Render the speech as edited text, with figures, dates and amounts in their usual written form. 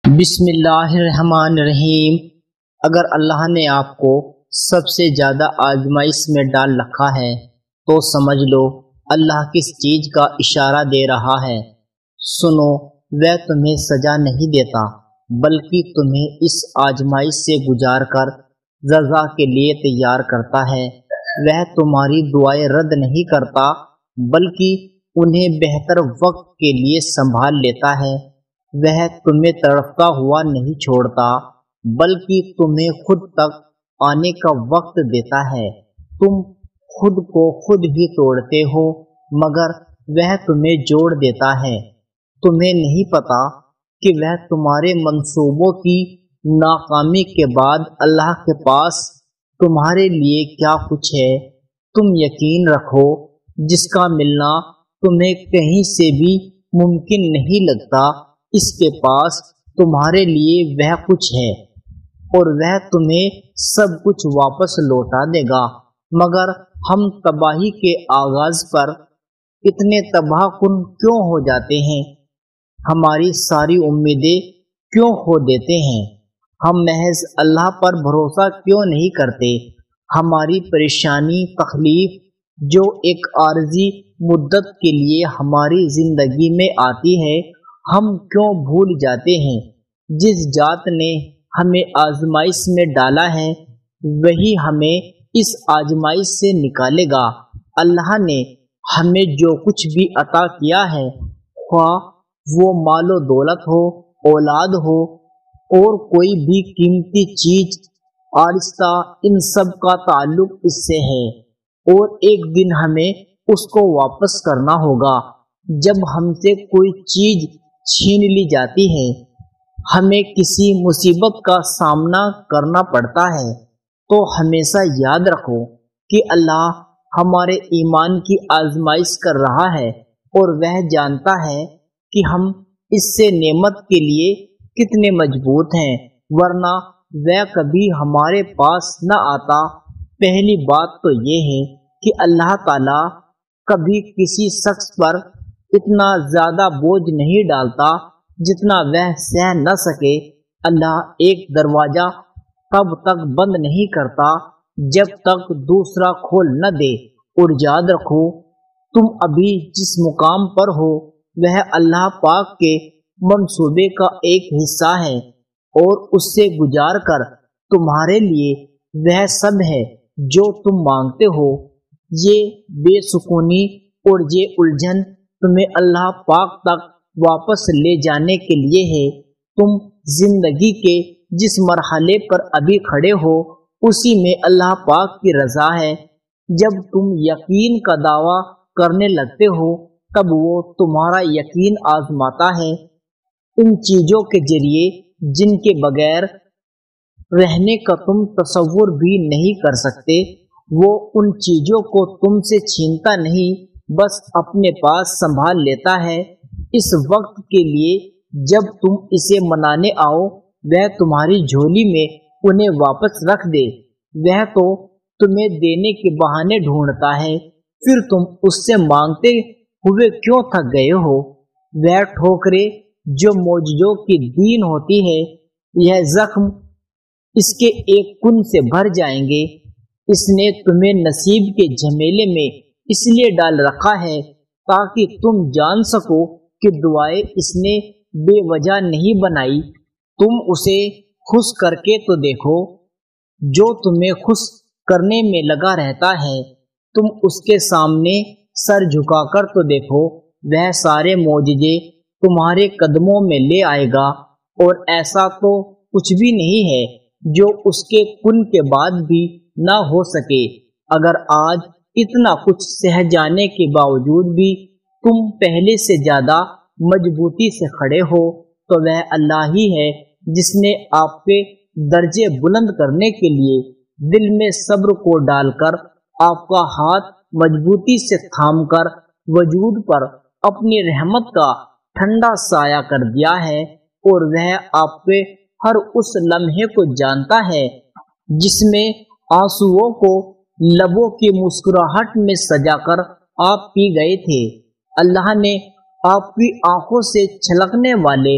بسم اللہ الرحمن الرحیم۔ اگر اللہ نے آپ کو سب سے زیادہ آزمائش میں ڈال رکھا ہے تو سمجھ لو اللہ کس چیز کا اشارہ دے رہا ہے۔ سنو، وہ تمہیں سزا نہیں دیتا بلکہ تمہیں اس آزمائش سے گزار کر جزا کے لیے تیار کرتا ہے۔ وہ تمہاری دعائیں رد نہیں کرتا بلکہ انہیں بہتر وقت کے لیے سنبھال لیتا ہے۔ وہ تمہیں تڑپتا ہوا نہیں چھوڑتا بلکہ تمہیں خود تک آنے کا وقت دیتا ہے۔ تم خود کو خود ہی توڑتے ہو مگر وہ تمہیں جوڑ دیتا ہے۔ تمہیں نہیں پتا کہ وہ تمہارے منصوبوں کی ناکامی کے بعد اللہ کے پاس تمہارے لیے کیا کچھ ہے۔ تم یقین رکھو، جس کا ملنا تمہیں کہیں سے بھی ممکن نہیں لگتا، اس کے پاس تمہارے لیے وہ کچھ ہے اور وہ تمہیں سب کچھ واپس لوٹا دے گا۔ مگر ہم تباہی کے آغاز پر اتنے تباہ کن کیوں ہو جاتے ہیں؟ ہماری ساری امیدیں کیوں کھو دیتے ہیں؟ ہم محض اللہ پر بھروسہ کیوں نہیں کرتے؟ ہماری پریشانی، تکلیف جو ایک عارضی مدت کے لیے ہماری زندگی میں آتی ہے، ہم کیوں بھول جاتے ہیں؟ جس ذات نے ہمیں آزمائش میں ڈالا ہے وہی ہمیں اس آزمائش سے نکالے گا۔ اللہ نے ہمیں جو کچھ بھی عطا کیا ہے، خواہ وہ مال و دولت ہو، اولاد ہو اور کوئی بھی قیمتی چیز، آہستہ ان سب کا تعلق اس سے ہے اور ایک دن ہمیں اس کو واپس کرنا ہوگا۔ جب ہم سے کوئی چیز چھین لی جاتی ہے، ہمیں کسی مصیبت کا سامنا کرنا پڑتا ہے، تو ہمیشہ یاد رکھو کہ اللہ ہمارے ایمان کی آزمائش کر رہا ہے اور وہ جانتا ہے کہ ہم اس سے نعمت کے لیے کتنے مضبوط ہیں، ورنہ وہ کبھی ہمارے پاس نہ آتا۔ پہلی بات تو یہ ہے کہ اللہ تعالیٰ کبھی کسی شخص پر اتنا زیادہ بوجھ نہیں ڈالتا جتنا وہ سہ نہ سکے۔ اللہ ایک دروازہ تب تک بند نہیں کرتا جب تک دوسرا کھول نہ دے۔ اور یاد رکھو، تم ابھی جس مقام پر ہو وہ اللہ پاک کے منصوبے کا ایک حصہ ہے اور اس سے گزار کر تمہارے لیے وہ سب ہے جو تم مانگتے ہو۔ یہ بے سکونی اور یہ الجھن تمہیں اللہ پاک تک واپس لے جانے کے لیے ہے۔ تم زندگی کے جس مرحلے پر ابھی کھڑے ہو اسی میں اللہ پاک کی رضا ہے۔ جب تم یقین کا دعویٰ کرنے لگتے ہو تب وہ تمہارا یقین آزماتا ہے۔ ان چیزوں کے ذریعے جن کے بغیر رہنے کا تم تصور بھی نہیں کر سکتے، وہ ان چیزوں کو تم سے چھینتا نہیں، بس اپنے پاس سنبھال لیتا ہے اس وقت کے لیے جب تم اسے منانے آؤ۔ وہ تمہاری جھولی میں انہیں واپس رکھ دے۔ وہ تو تمہیں دینے کے بہانے ڈھونڈتا ہے، پھر تم اس سے مانگتے ہوئے کیوں تھک گئے ہو؟ وہ ٹھوکریں جو معجزوں کی دین ہوتی ہے، یہ زخم اس کے ایک کن سے بھر جائیں گے۔ اس نے تمہیں نصیب کے جھمیلے میں اس لیے ڈال رکھا ہے تاکہ تم جان سکو کہ دعائیں اس نے بے وجہ نہیں بنائی۔ تم اسے خوش کر کے تو دیکھو جو تمہیں خوش کرنے میں لگا رہتا ہے۔ تم اس کے سامنے سر جھکا کر تو دیکھو، وہ سارے معجزے تمہارے قدموں میں لے آئے گا، اور ایسا تو کچھ بھی نہیں ہے جو اس کے کن کے بعد بھی نہ ہو سکے۔ اگر آج اتنا کچھ سہ جانے کے باوجود بھی تم پہلے سے زیادہ مضبوطی سے کھڑے ہو تو وہ اللہ ہی ہے جس نے آپ کے درجے بلند کرنے کے لیے دل میں صبر کو ڈال کر آپ کا ہاتھ مضبوطی سے تھام کر وجود پر اپنی رحمت کا ٹھنڈا سایہ کر دیا ہے، اور وہ آپ کے ہر اس لمحے کو جانتا ہے جس میں آنسوؤں کو لبوں کی مسکراہٹ میں سجا کر آپ پی گئے تھے۔ اللہ نے آپ کی آنکھوں سے چھلکنے والے